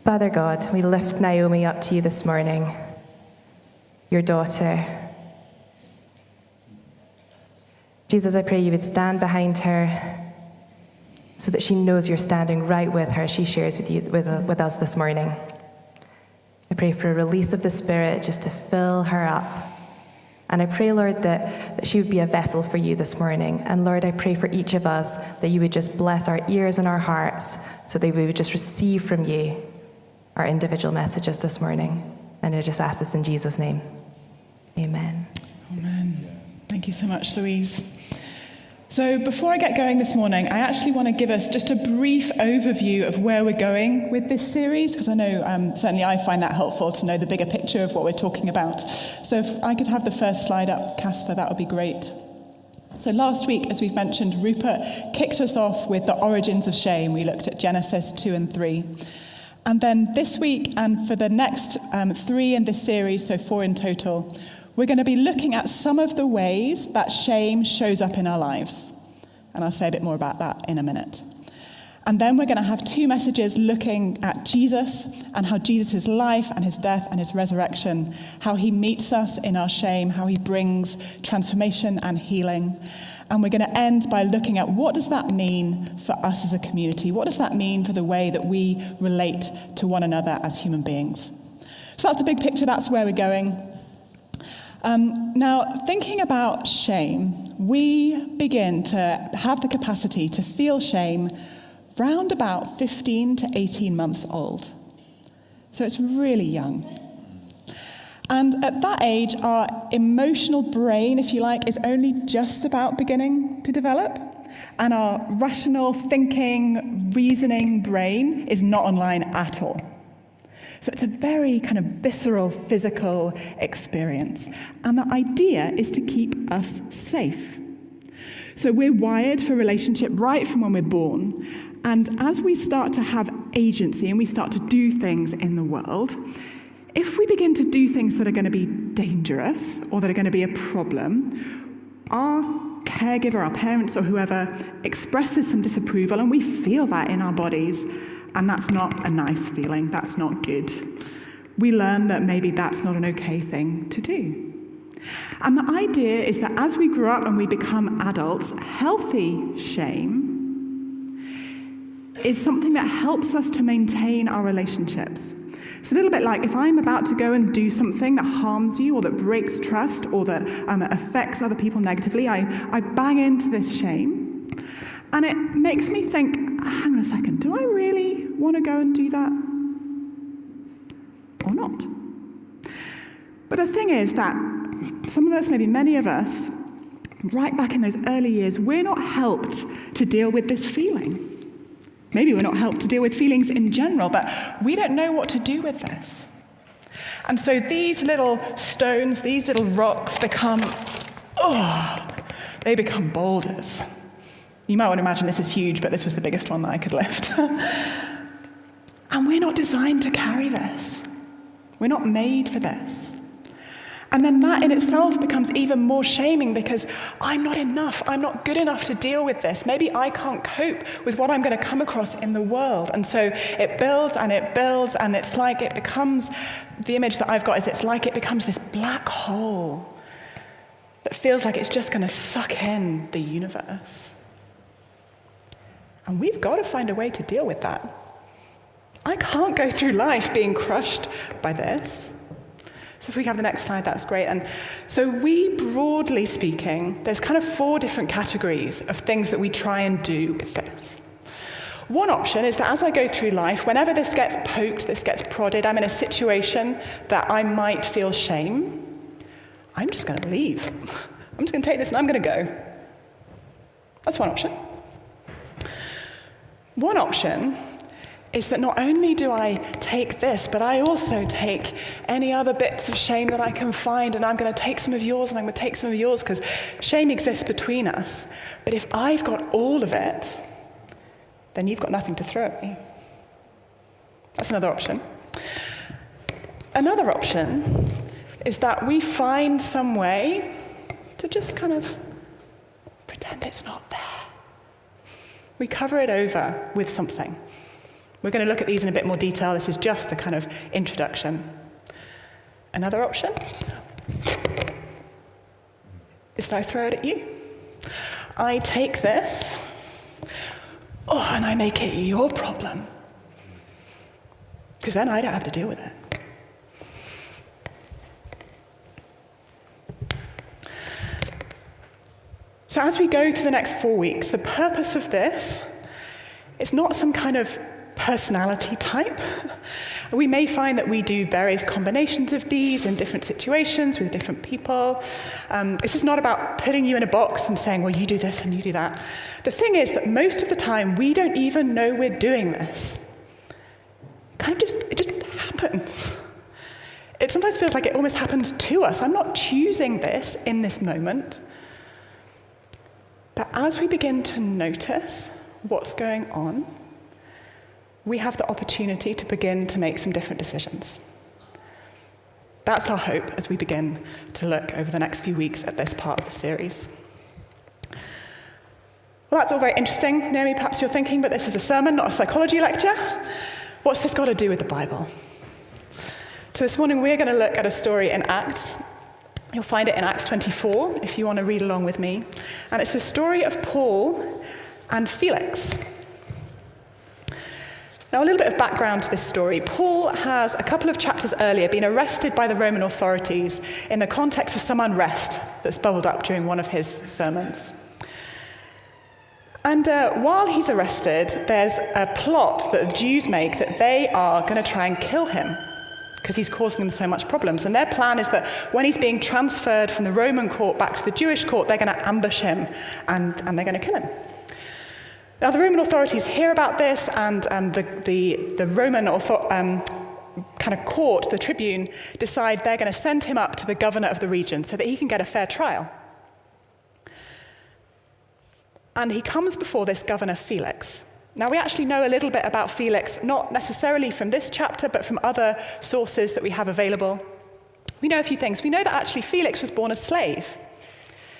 Father God, we lift Naomi up to you this morning, your daughter. Jesus, I pray you would stand behind her so that she knows you're standing right with her. She shares with us this morning. I pray for a release of the Spirit just to fill her up. And I pray, Lord, that she would be a vessel for you this morning. And Lord, I pray for each of us that you would just bless our ears and our hearts so that we would just receive from you our individual messages this morning. And I just ask this in Jesus' name. Amen. Amen. Thank you so much, Louise. So before I get going this morning, I actually want to give us just a brief overview of where we're going with this series, because I know certainly I find that helpful to know the bigger picture of what we're talking about. So if I could have the first slide up, Casper, that would be great. So last week, as we've mentioned, Rupert kicked us off with the origins of shame. We looked at Genesis 2 and 3. And then this week, and for the next 3 in this series, so 4 in total, we're going to be looking at some of the ways that shame shows up in our lives. And I'll say a bit more about that in a minute. And then we're going to have 2 messages looking at Jesus and how Jesus' life and his death and his resurrection, how he meets us in our shame, how he brings transformation and healing. And we're going to end by looking at what does that mean for us as a community? What does that mean for the way that we relate to one another as human beings? So that's the big picture. That's where we're going. Now, thinking about shame, we begin to have the capacity to feel shame round about 15 to 18 months old. So it's really young. And at that age, our emotional brain, if you like, is only just about beginning to develop. And our rational thinking, reasoning brain is not online at all. So it's a very kind of visceral, physical experience. And the idea is to keep us safe. So we're wired for relationship right from when we're born. And as we start to have agency and we start to do things in the world, if we begin to do things that are going to be dangerous or that are going to be a problem, our caregiver, our parents or whoever expresses some disapproval, and we feel that in our bodies. And that's not a nice feeling. That's not good. We learn that maybe that's not an okay thing to do. And the idea is that as we grow up and we become adults, healthy shame is something that helps us to maintain our relationships. It's a little bit like if I'm about to go and do something that harms you or that breaks trust or that affects other people negatively, I bang into this shame. And it makes me think, hang on a second, do I really want to go and do that? Or not? But the thing is that some of us, maybe many of us, right back in those early years, we're not helped to deal with this feeling. Maybe we're not helped to deal with feelings in general, but we don't know what to do with this. And so these little stones, these little rocks they become boulders. You might want to imagine this is huge, but this was the biggest one that I could lift. And we're not designed to carry this. We're not made for this. And then that in itself becomes even more shaming because I'm not enough. I'm not good enough to deal with this. Maybe I can't cope with what I'm going to come across in the world. And so it builds, and it's like it becomes, the image that I've got is it's like it becomes this black hole that feels like it's just going to suck in the universe. And we've got to find a way to deal with that. I can't go through life being crushed by this. So if we have the next slide, that's great. And so we, broadly speaking, there's kind of 4 different categories of things that we try and do with this. One option is that as I go through life, whenever this gets poked, this gets prodded, I'm in a situation that I might feel shame, I'm just going to leave. I'm just going to take this and I'm going to go. That's one option. One option is that not only do I take this, but I also take any other bits of shame that I can find, and I'm going to take some of yours and I'm going to take some of yours, because shame exists between us. But if I've got all of it, then you've got nothing to throw at me. That's another option. Another option is that we find some way to just kind of pretend it's not there. We cover it over with something. We're going to look at these in a bit more detail. This is just a kind of introduction. Another option is that I throw it at you. I take this, and I make it your problem. Because then I don't have to deal with it. So as we go through the next 4 weeks, the purpose of this is not some kind of personality type. We may find that we do various combinations of these in different situations with different people. This is not about putting you in a box and saying, well, you do this and you do that. The thing is that most of the time, we don't even know we're doing this. It just happens. It sometimes feels like it almost happens to us. I'm not choosing this in this moment. But as we begin to notice what's going on, we have the opportunity to begin to make some different decisions. That's our hope as we begin to look over the next few weeks at this part of the series. Well, that's all very interesting. Naomi, perhaps you're thinking, but this is a sermon, not a psychology lecture. What's this got to do with the Bible? So this morning we're going to look at a story in Acts. You'll find it in Acts 24, if you want to read along with me. And it's the story of Paul and Felix. Now, a little bit of background to this story. Paul has, a couple of chapters earlier, been arrested by the Roman authorities in the context of some unrest that's bubbled up during one of his sermons. And while he's arrested, there's a plot that the Jews make that they are going to try and kill him because he's causing them so much problems. And their plan is that when he's being transferred from the Roman court back to the Jewish court, they're going to ambush him and they're going to kill him. Now, the Roman authorities hear about this, and the Roman kind of court, the tribune, decide they're going to send him up to the governor of the region so that he can get a fair trial. And he comes before this governor, Felix. Now, we actually know a little bit about Felix, not necessarily from this chapter, but from other sources that we have available. We know a few things. We know that actually Felix was born a slave.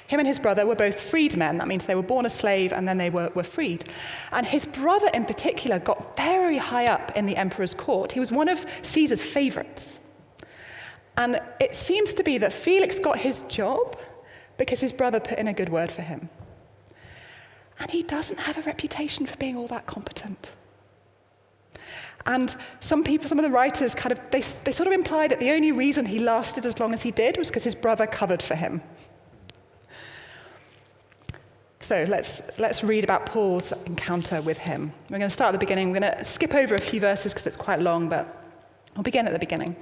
Him and his brother were both freedmen. That means they were born a slave and then they were freed. And his brother in particular got very high up in the emperor's court. He was one of Caesar's favorites. And it seems to be that Felix got his job because his brother put in a good word for him. And he doesn't have a reputation for being all that competent. And some of the writers they sort of imply that the only reason he lasted as long as he did was because his brother covered for him. So let's read about Paul's encounter with him. We're going to start at the beginning. We're going to skip over a few verses because it's quite long, but we'll begin at the beginning.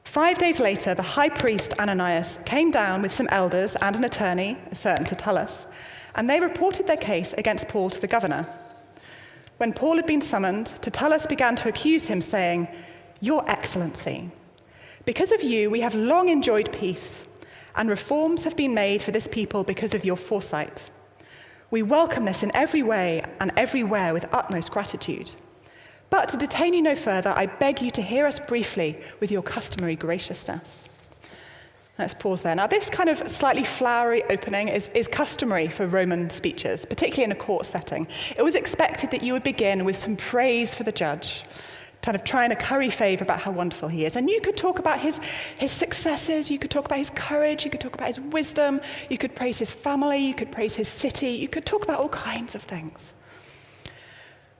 5 days later, the high priest Ananias came down with some elders and an attorney, a certain Tertullus, and they reported their case against Paul to the governor. When Paul had been summoned, Tertullus began to accuse him, saying, "Your Excellency, because of you we have long enjoyed peace, and reforms have been made for this people because of your foresight. We welcome this in every way and everywhere with utmost gratitude. But to detain you no further, I beg you to hear us briefly with your customary graciousness." Let's pause there. Now, this kind of slightly flowery opening is customary for Roman speeches, particularly in a court setting. It was expected that you would begin with some praise for the judge, kind of trying to curry favor about how wonderful he is. And you could talk about his successes, you could talk about his courage, you could talk about his wisdom, you could praise his family, you could praise his city, you could talk about all kinds of things.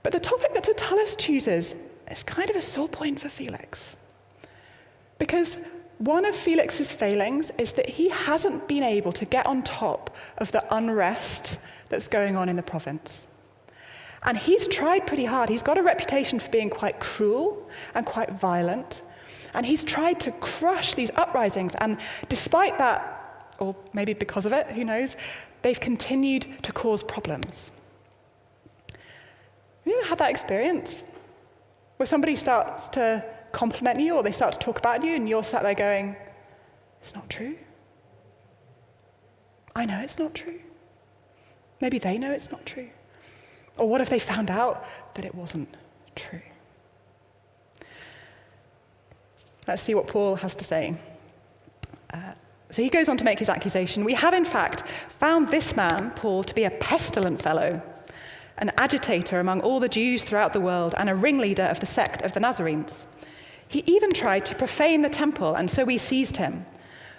But the topic that Tertullus chooses is kind of a sore point for Felix. Because one of Felix's failings is that he hasn't been able to get on top of the unrest that's going on in the province. And he's tried pretty hard. He's got a reputation for being quite cruel and quite violent. And he's tried to crush these uprisings. And despite that, or maybe because of it, who knows, they've continued to cause problems. Have you ever had that experience? Where somebody starts to compliment you or they start to talk about you and you're sat there going, "It's not true. I know it's not true." Maybe they know it's not true. Or what if they found out that it wasn't true? Let's see what Paul has to say. So he goes on to make his accusation. "We have, in fact, found this man, Paul, to be a pestilent fellow, an agitator among all the Jews throughout the world, and a ringleader of the sect of the Nazarenes. He even tried to profane the temple, and so we seized him.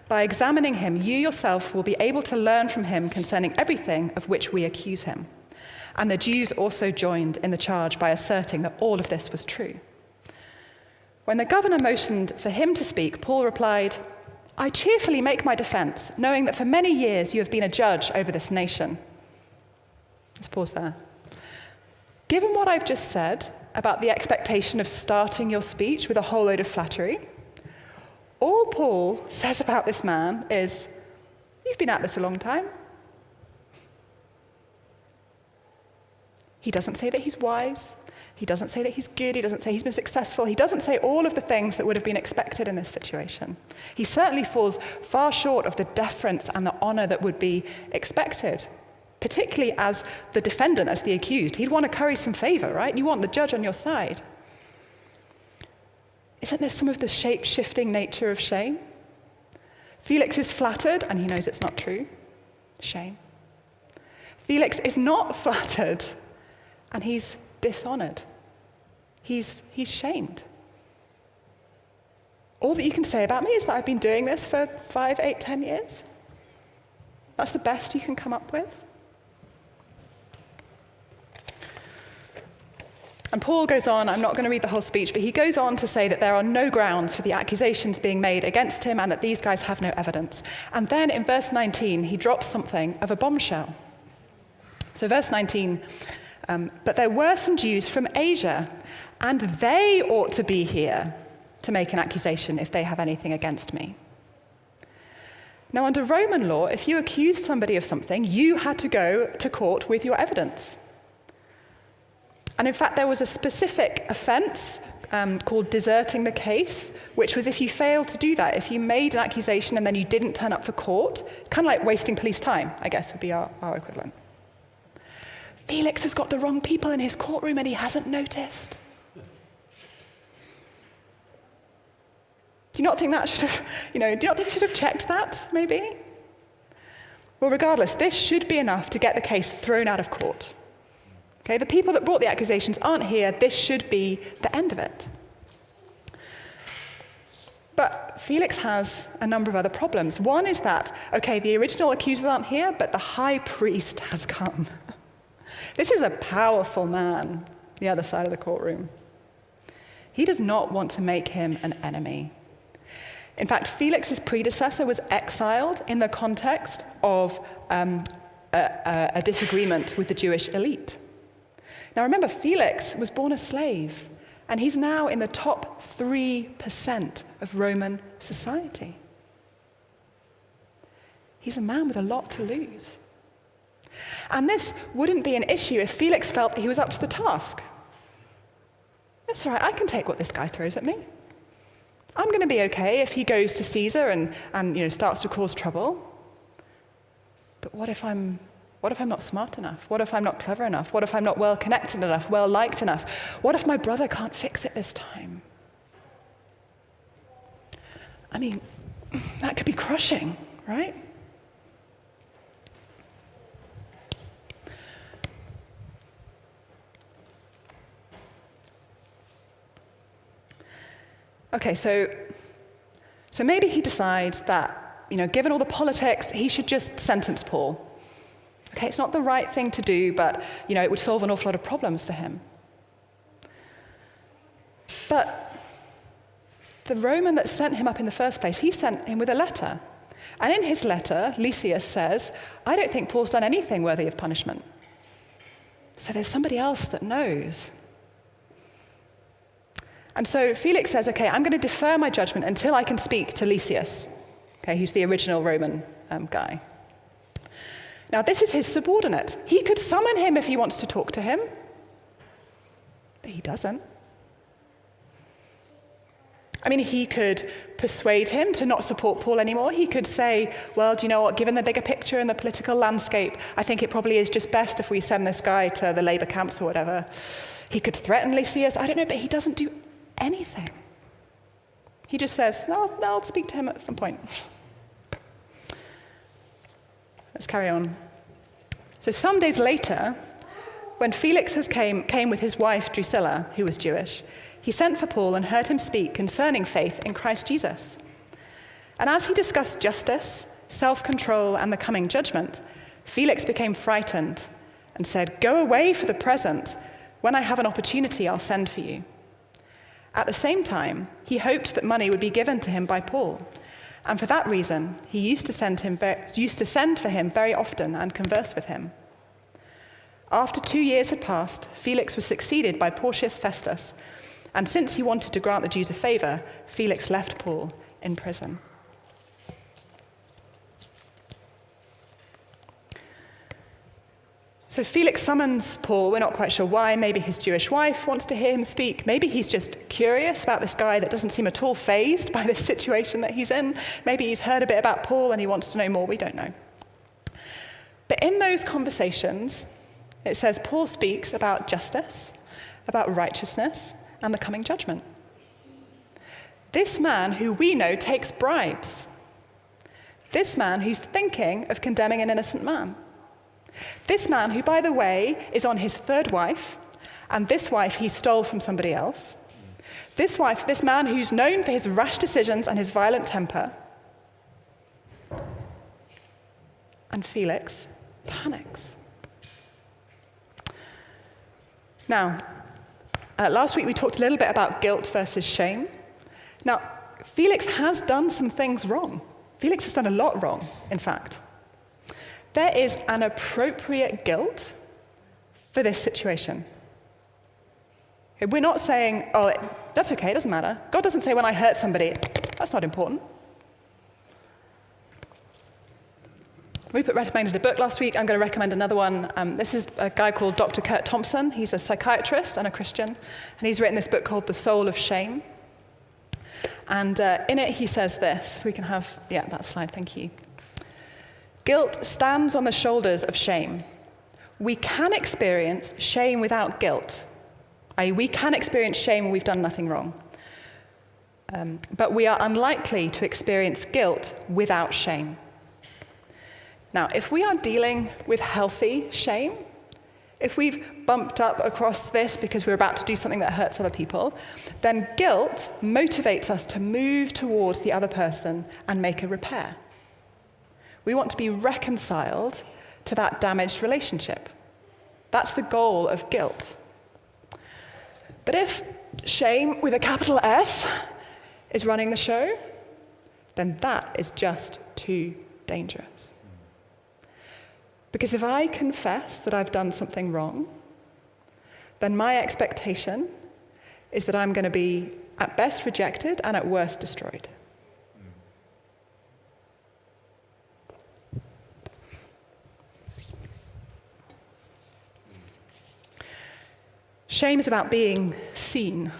By examining him, you yourself will be able to learn from him concerning everything of which we accuse him." And the Jews also joined in the charge by asserting that all of this was true. When the governor motioned for him to speak, Paul replied, "I cheerfully make my defense, knowing that for many years you have been a judge over this nation." Let's pause there. Given what I've just said about the expectation of starting your speech with a whole load of flattery, all Paul says about this man is, "You've been at this a long time." He doesn't say that he's wise. He doesn't say that he's good. He doesn't say he's been successful. He doesn't say all of the things that would have been expected in this situation. He certainly falls far short of the deference and the honor that would be expected, particularly as the defendant, as the accused. He'd want to curry some favor, right? You want the judge on your side. Isn't this some of the shape-shifting nature of shame? Felix is flattered, and he knows it's not true. Shame. Felix is not flattered, and he's dishonored. He's shamed. All that you can say about me is that I've been doing this for 5, 8, 10 years. That's the best you can come up with. And Paul goes on, I'm not going to read the whole speech, but he goes on to say that there are no grounds for the accusations being made against him and that these guys have no evidence. And then in verse 19, he drops something of a bombshell. So verse 19, "But there were some Jews from Asia, and they ought to be here to make an accusation if they have anything against me." Now, under Roman law, if you accused somebody of something, you had to go to court with your evidence. And in fact, there was a specific offense called deserting the case, which was if you failed to do that, if you made an accusation and then you didn't turn up for court, kind of like wasting police time, I guess would be our equivalent. Felix has got the wrong people in his courtroom and he hasn't noticed. Do you not think that should have, do you not think he should have checked that, maybe? Well, regardless, this should be enough to get the case thrown out of court. Okay, the people that brought the accusations aren't here. This should be the end of it. But Felix has a number of other problems. One is that, okay, the original accusers aren't here, but the high priest has come. This is a powerful man, the other side of the courtroom. He does not want to make him an enemy. In fact, Felix's predecessor was exiled in the context of a disagreement with the Jewish elite. Now remember, Felix was born a slave, and he's now in the top 3% of Roman society. He's a man with a lot to lose. And this wouldn't be an issue if Felix felt that he was up to the task. That's all right, I can take what this guy throws at me. I'm going to be okay if he goes to Caesar and starts to cause trouble. But what if I'm not smart enough? What if I'm not clever enough? What if I'm not well connected enough, well liked enough? What if my brother can't fix it this time? I mean, that could be crushing, right? Okay, so maybe he decides that, given all the politics, he should just sentence Paul. Okay, it's not the right thing to do, but, it would solve an awful lot of problems for him. But the Roman that sent him up in the first place, he sent him with a letter. And in his letter, Lysias says, I don't think Paul's done anything worthy of punishment. So there's somebody else that knows. And so Felix says, okay, I'm going to defer my judgment until I can speak to Lysias, okay, who's the original Roman guy. Now, this is his subordinate. He could summon him if he wants to talk to him, but he doesn't. I mean, he could persuade him to not support Paul anymore. He could say, well, do you know what, given the bigger picture and the political landscape, I think it probably is just best if we send this guy to the labor camps or whatever. He could threaten Lysias, I don't know, but he doesn't do anything. He just says, no, I'll speak to him at some point. Let's carry on. So some days later, when Felix came with his wife Drusilla, who was Jewish, he sent for Paul and heard him speak concerning faith in Christ Jesus. And as he discussed justice, self-control, and the coming judgment, Felix became frightened and said, "Go away for the present. When I have an opportunity, I'll send for you." At the same time, he hoped that money would be given to him by Paul, and for that reason, he used to send for him very often and converse with him. After 2 years had passed, Felix was succeeded by Porcius Festus, and since he wanted to grant the Jews a favor, Felix left Paul in prison. So Felix summons Paul. We're not quite sure why. Maybe his Jewish wife wants to hear him speak. Maybe he's just curious about this guy that doesn't seem at all fazed by this situation that he's in. Maybe he's heard a bit about Paul and he wants to know more. We don't know. But in those conversations, it says Paul speaks about justice, about righteousness, and the coming judgment. This man who we know takes bribes. This man who's thinking of condemning an innocent man. This man who, by the way, is on his third wife, and this wife he stole from somebody else. This man who's known for his rash decisions and his violent temper. And Felix panics. Now, last week we talked a little bit about guilt versus shame. Now, Felix has done some things wrong. Felix has done a lot wrong, in fact. There is an appropriate guilt for this situation. We're not saying, oh, that's okay, it doesn't matter. God doesn't say when I hurt somebody, that's not important. Rupert recommended a book last week. I'm going to recommend another one. This is a guy called Dr. Kurt Thompson. He's a psychiatrist and a Christian, and he's written this book called The Soul of Shame. And in it, he says this. If we can have, that slide, thank you. Guilt stands on the shoulders of shame. We can experience shame without guilt, i.e., we can experience shame when we've done nothing wrong. But we are unlikely to experience guilt without shame. Now, if we are dealing with healthy shame, if we've bumped up across this because we're about to do something that hurts other people, then guilt motivates us to move towards the other person and make a repair. We want to be reconciled to that damaged relationship. That's the goal of guilt. But if shame with a capital S is running the show, then that is just too dangerous. Because if I confess that I've done something wrong, then my expectation is that I'm going to be at best rejected and at worst destroyed. Shame is about being seen,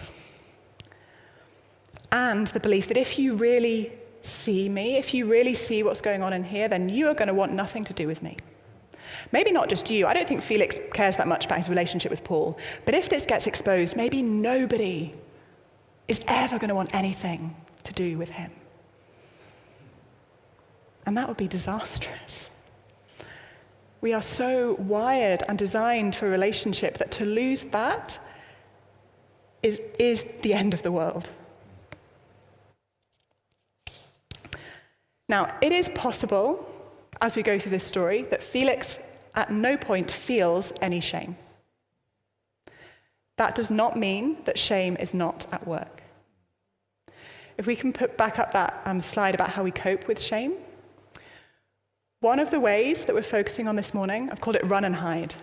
and the belief that if you really see me, if you really see what's going on in here, then you are going to want nothing to do with me. Maybe not just you. I don't think Felix cares that much about his relationship with Paul, but if this gets exposed, maybe nobody is ever going to want anything to do with him. And that would be disastrous. We are so wired and designed for a relationship that to lose that is the end of the world. Now, it is possible, as we go through this story, that Felix at no point feels any shame. That does not mean that shame is not at work. If we can put back up that slide about how we cope with shame, one of the ways that we're focusing on this morning, I've called it run and hide,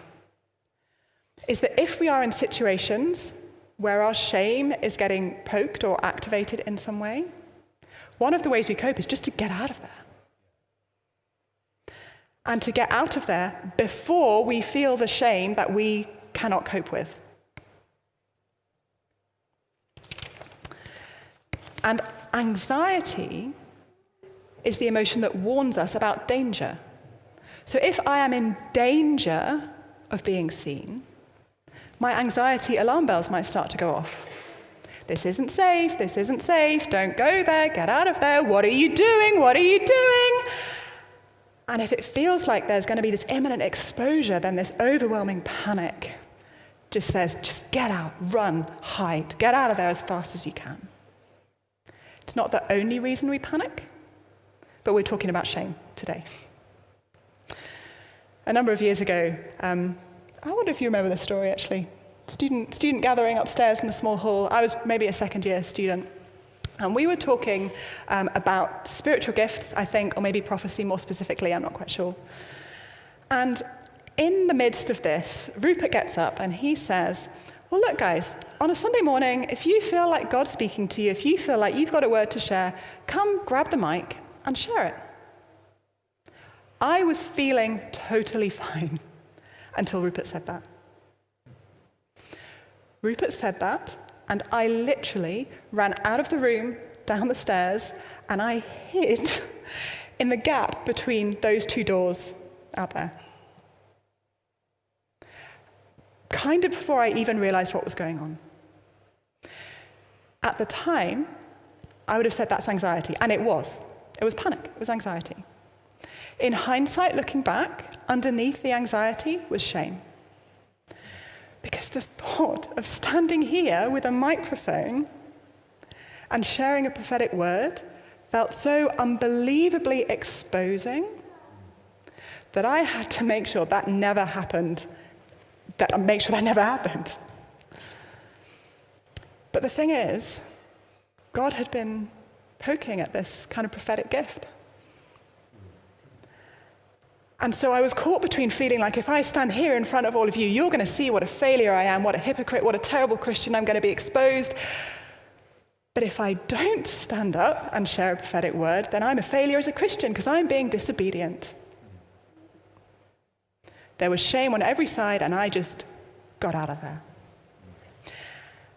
is that if we are in situations where our shame is getting poked or activated in some way, one of the ways we cope is just to get out of there. And to get out of there before we feel the shame that we cannot cope with. And anxiety is the emotion that warns us about danger. So if I am in danger of being seen, my anxiety alarm bells might start to go off. This isn't safe, don't go there, get out of there, what are you doing? And if it feels like there's going to be this imminent exposure, then this overwhelming panic just says, just get out, run, hide, get out of there as fast as you can. It's not the only reason we panic, but we're talking about shame today. A number of years ago, I wonder if you remember this story actually. Student gathering upstairs in the small hall. I was maybe a second year student. And we were talking about spiritual gifts, I think, or maybe prophecy more specifically, I'm not quite sure. And in the midst of this, Rupert gets up and he says, well, look, guys, on a Sunday morning, if you feel like God's speaking to you, if you feel like you've got a word to share, come grab the mic and share it. I was feeling totally fine until Rupert said that. Rupert said that, and I literally ran out of the room, down the stairs, and I hid in the gap between those two doors out there. Kind of before I even realized what was going on. At the time, I would have said that's anxiety, and it was. It was panic, it was anxiety. In hindsight, looking back, underneath the anxiety was shame. Because the thought of standing here with a microphone and sharing a prophetic word felt so unbelievably exposing that I had to make sure that never happened, that never happened. But the thing is, God had been poking at this kind of prophetic gift. And so I was caught between feeling like if I stand here in front of all of you, you're going to see what a failure I am, what a hypocrite, what a terrible Christian, I'm going to be exposed. But if I don't stand up and share a prophetic word, then I'm a failure as a Christian because I'm being disobedient. There was shame on every side, and I just got out of there.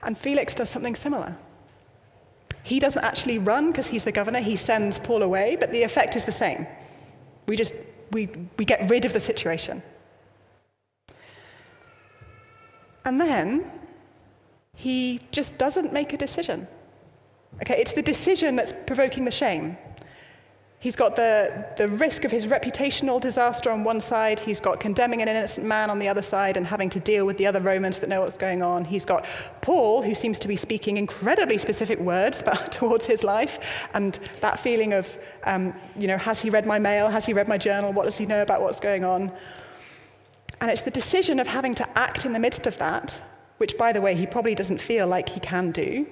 And Felix does something similar. He doesn't actually run because he's the governor. He sends Paul away, but the effect is the same. We get rid of the situation. And then he just doesn't make a decision. Okay, it's the decision that's provoking the shame. He's got the risk of his reputational disaster on one side. He's got condemning an innocent man on the other side and having to deal with the other Romans that know what's going on. He's got Paul, who seems to be speaking incredibly specific words towards his life, and that feeling of, has he read my mail? Has he read my journal? What does he know about what's going on? And it's the decision of having to act in the midst of that, which, by the way, he probably doesn't feel like he can do.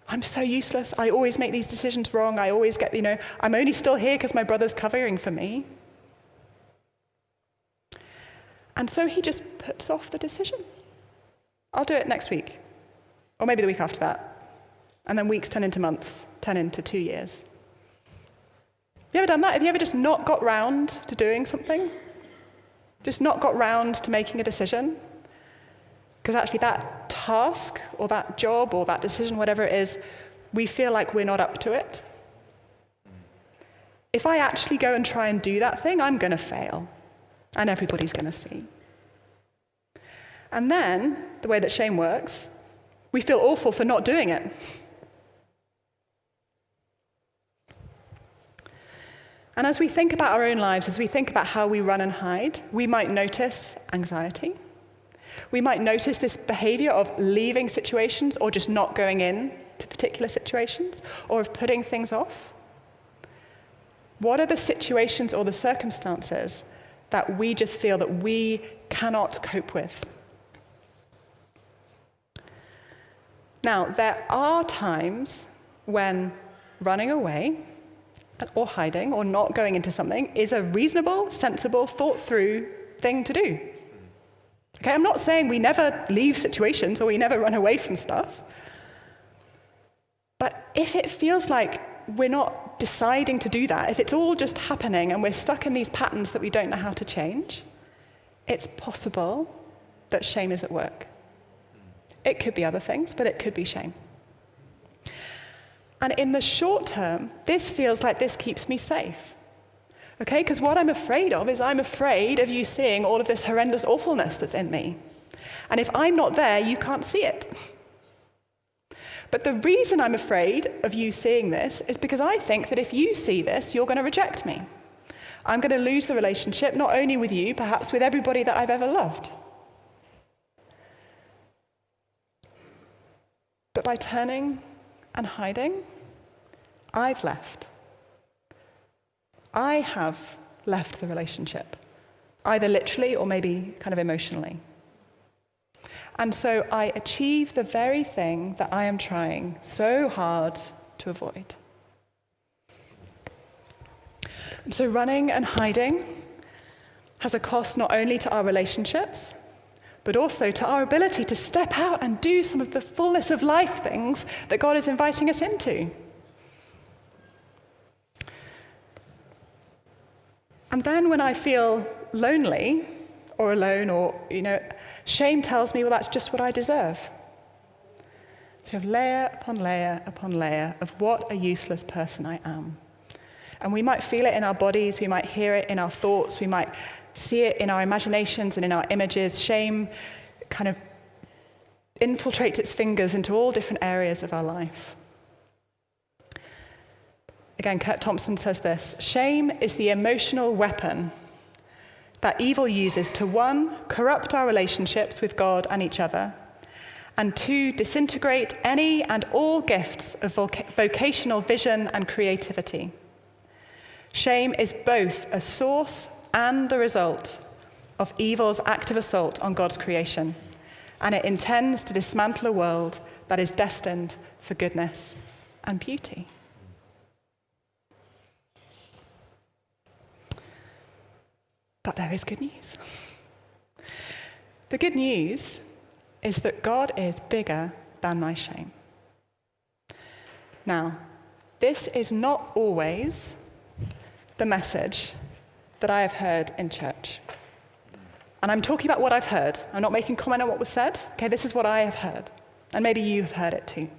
I'm so useless. I always make these decisions wrong. I always get, I'm only still here because my brother's covering for me. And so he just puts off the decision. I'll do it next week, or maybe the week after that. And then weeks turn into months, turn into 2 years. Have you ever done that? Have you ever just not got round to doing something? Just not got round to making a decision? Because actually that task or that job or that decision, whatever it is, we feel like we're not up to it. If I actually go and try and do that thing, I'm going to fail. And everybody's going to see. And then, the way that shame works, we feel awful for not doing it. And as we think about our own lives, as we think about how we run and hide, we might notice anxiety. We might notice this behavior of leaving situations or just not going in to particular situations or of putting things off. What are the situations or the circumstances that we just feel that we cannot cope with? Now, there are times when running away or hiding or not going into something is a reasonable, sensible, thought-through thing to do. Okay, I'm not saying we never leave situations or we never run away from stuff. But if it feels like we're not deciding to do that, if it's all just happening and we're stuck in these patterns that we don't know how to change, it's possible that shame is at work. It could be other things, but it could be shame. And in the short term, this feels like this keeps me safe. Okay, because what I'm afraid of is I'm afraid of you seeing all of this horrendous awfulness that's in me. And if I'm not there, you can't see it. But the reason I'm afraid of you seeing this is because I think that if you see this, you're going to reject me. I'm going to lose the relationship, not only with you, perhaps with everybody that I've ever loved. But by turning and hiding, I've left. I have left the relationship, either literally or maybe kind of emotionally. And so I achieve the very thing that I am trying so hard to avoid. And so running and hiding has a cost not only to our relationships, but also to our ability to step out and do some of the fullness of life things that God is inviting us into. And then when I feel lonely or alone or, shame tells me, well, that's just what I deserve. So layer upon layer upon layer of what a useless person I am. And we might feel it in our bodies, we might hear it in our thoughts, we might see it in our imaginations and in our images. Shame kind of infiltrates its fingers into all different areas of our life. Again, Kurt Thompson says this: shame is the emotional weapon that evil uses to, 1, corrupt our relationships with God and each other, and 2, disintegrate any and all gifts of vocational vision and creativity. Shame is both a source and a result of evil's active assault on God's creation, and it intends to dismantle a world that is destined for goodness and beauty. But there is good news. The good news is that God is bigger than my shame. Now, this is not always the message that I have heard in church. And I'm talking about what I've heard. I'm not making comment on what was said. Okay, this is what I have heard. And maybe you've heard it too.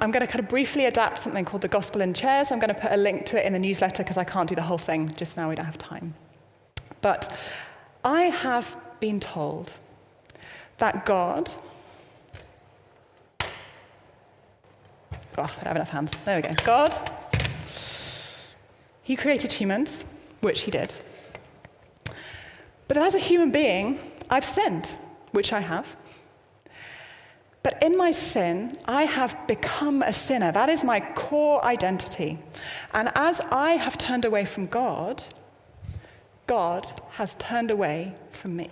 I'm going to kind of briefly adapt something called the Gospel in Chairs. I'm going to put a link to it in the newsletter because I can't do the whole thing just now. We don't have time. But I have been told that God... I don't have enough hands. There we go. God, he created humans, which he did. But as a human being, I've sinned, which I have. But in my sin, I have become a sinner. That is my core identity. And as I have turned away from God, God has turned away from me.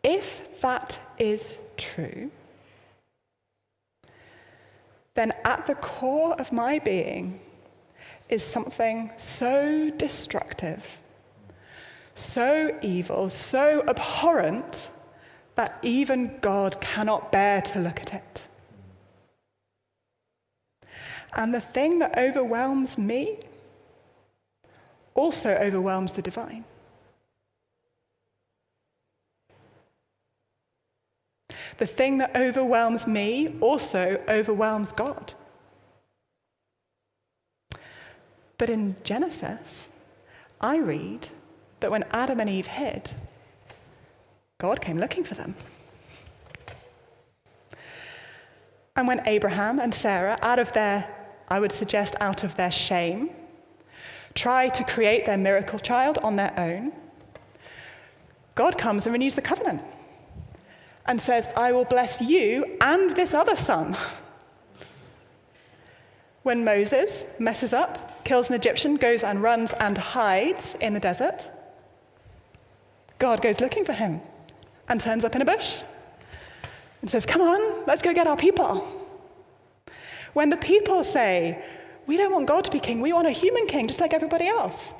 If that is true, then at the core of my being is something so destructive, so evil, so abhorrent, that even God cannot bear to look at it. And the thing that overwhelms me also overwhelms the divine. The thing that overwhelms me also overwhelms God. But in Genesis, I read that when Adam and Eve hid, God came looking for them. And when Abraham and Sarah, out of their shame, try to create their miracle child on their own, God comes and renews the covenant and says, I will bless you and this other son. When Moses messes up, kills an Egyptian, goes and runs and hides in the desert, God goes looking for him and turns up in a bush and says, come on, let's go get our people. When the people say, we don't want God to be king, we want a human king just like everybody else,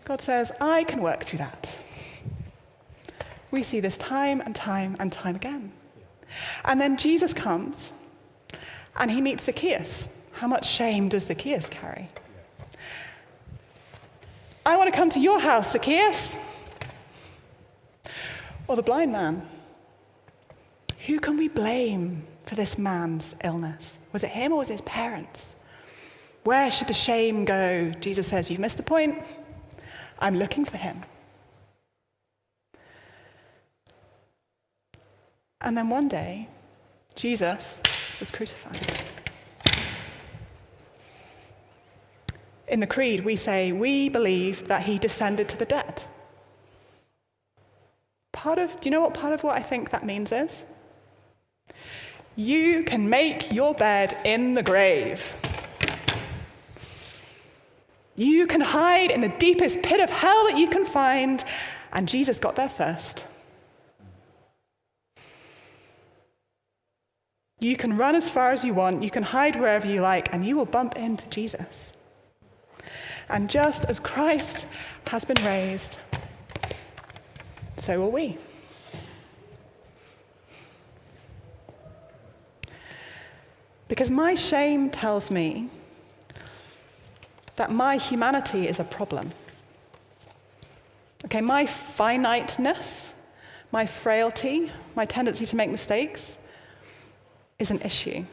God says, I can work through that. We see this time and time and time again. And then Jesus comes and he meets Zacchaeus. How much shame does Zacchaeus carry? I want to come to your house, Zacchaeus. Or the blind man. Who can we blame for this man's illness? Was it him or was it his parents? Where should the shame go? Jesus says, you've missed the point. I'm looking for him. And then one day, Jesus was crucified. In the Creed, we say, we believe that he descended to the dead. do you know what part of what I think that means is? You can make your bed in the grave. You can hide in the deepest pit of hell that you can find, and Jesus got there first. You can run as far as you want, you can hide wherever you like, and you will bump into Jesus. And just as Christ has been raised, so will we. Because my shame tells me that my humanity is a problem. Okay, my finiteness, my frailty, my tendency to make mistakes is an issue.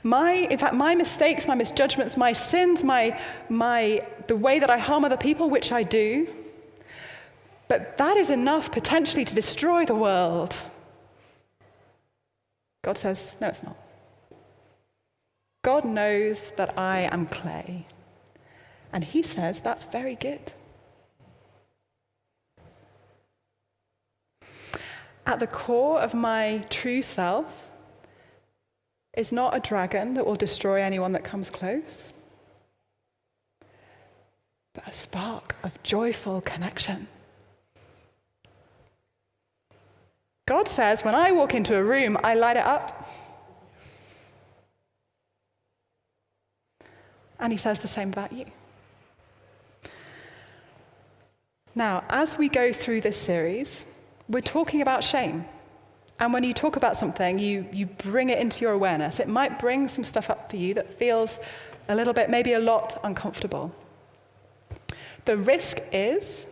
My mistakes, my misjudgments, my sins, the way that I harm other people, which I do, but that is enough potentially to destroy the world. God says, no, it's not. God knows that I am clay, and he says that's very good. At the core of my true self is not a dragon that will destroy anyone that comes close, but a spark of joyful connection. God says, when I walk into a room, I light it up. And he says the same about you. Now, as we go through this series, we're talking about shame. And when you talk about something, you bring it into your awareness. It might bring some stuff up for you that feels a little bit, maybe a lot uncomfortable. The risk is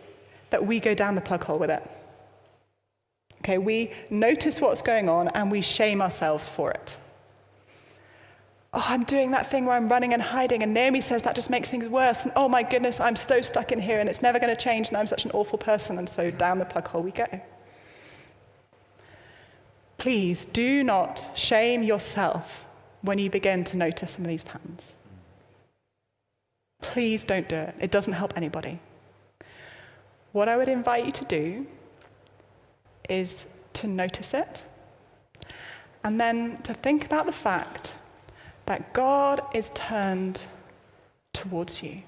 that we go down the plug hole with it. Okay, we notice what's going on and we shame ourselves for it. Oh, I'm doing that thing where I'm running and hiding, and Naomi says that just makes things worse. And oh my goodness, I'm so stuck in here and it's never going to change and I'm such an awful person. And so down the plug hole we go. Please do not shame yourself when you begin to notice some of these patterns. Please don't do it. It doesn't help anybody. What I would invite you to do is to notice it, and then to think about the fact that God is turned towards you.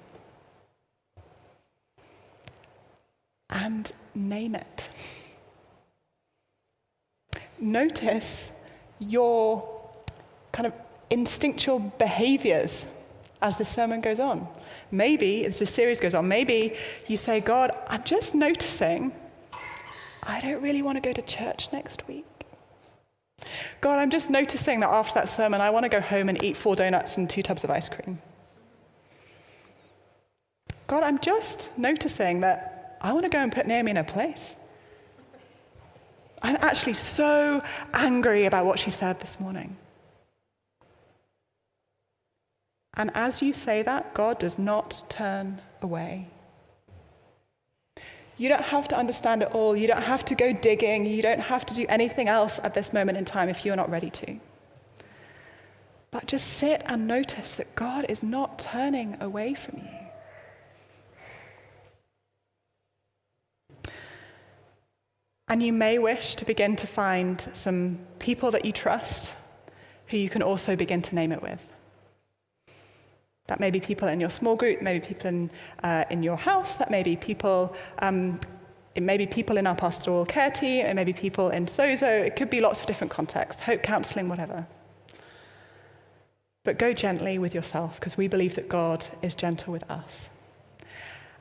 And name it. Notice your kind of instinctual behaviors as the sermon goes on. Maybe, as the series goes on, maybe you say, God, I'm just noticing I don't really want to go to church next week. God, I'm just noticing that after that sermon, I want to go home and eat 4 donuts and 2 tubs of ice cream. God, I'm just noticing that I want to go and put Naomi in her place. I'm actually so angry about what she said this morning. And as you say that, God does not turn away. You don't have to understand it all. You don't have to go digging. You don't have to do anything else at this moment in time if you're not ready to. But just sit and notice that God is not turning away from you. And you may wish to begin to find some people that you trust who you can also begin to name it with. That may be people in your small group, maybe people in your house, that may be people, it may be people in our pastoral care team, it may be people in Sozo, it could be lots of different contexts, hope counseling, whatever. But go gently with yourself, because we believe that God is gentle with us.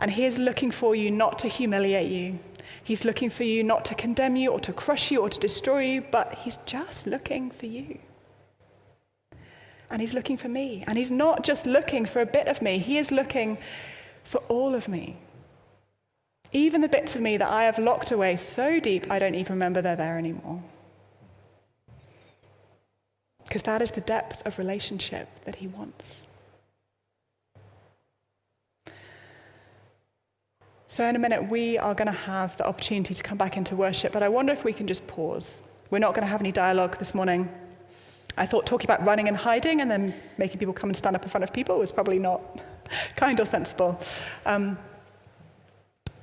And he is looking for you not to humiliate you. He's looking for you not to condemn you or to crush you or to destroy you, but he's just looking for you. And he's looking for me. And he's not just looking for a bit of me. He is looking for all of me. Even the bits of me that I have locked away so deep I don't even remember they're there anymore. Because that is the depth of relationship that he wants. So in a minute, we are going to have the opportunity to come back into worship, but I wonder if we can just pause. We're not going to have any dialogue this morning. I thought talking about running and hiding and then making people come and stand up in front of people was probably not kind or sensible. But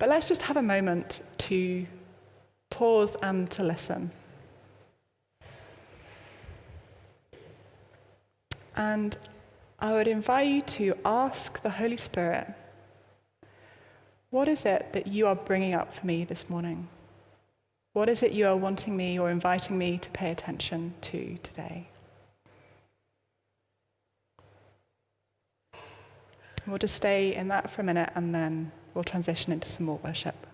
let's just have a moment to pause and to listen. And I would invite you to ask the Holy Spirit, what is it that you are bringing up for me this morning? What is it you are wanting me or inviting me to pay attention to today? We'll just stay in that for a minute and then we'll transition into some more worship.